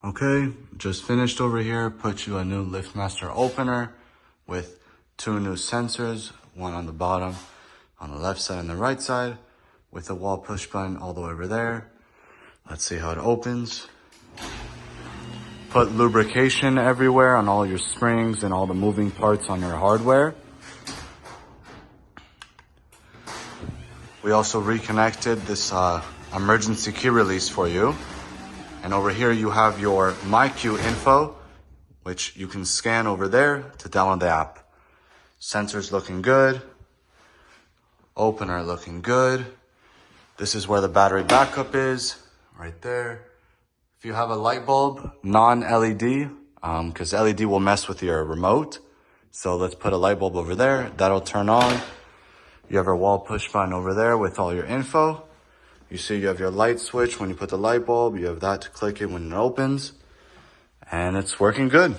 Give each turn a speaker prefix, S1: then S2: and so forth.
S1: Okay, just finished over here. Put you a new LiftMaster opener with 2 new sensors, one on the bottom, on the left side and the right side, with a wall push button all the way over there. Let's see how it opens. Put lubrication everywhere on all your springs and all the moving parts on your hardware. We also reconnected this emergency key release for you. And over here you have your MyQ info, which you can scan over there to download the app. Sensors looking good. Opener looking good. This is where the battery backup is, right there. If you have a light bulb, non-LED, because LED will mess with your remote. So let's put a light bulb over there. That'll turn on. You have a wall push button over there with all your info. You see you have your light switch when you put the light bulb. You have that to click it when it opens. And it's working good.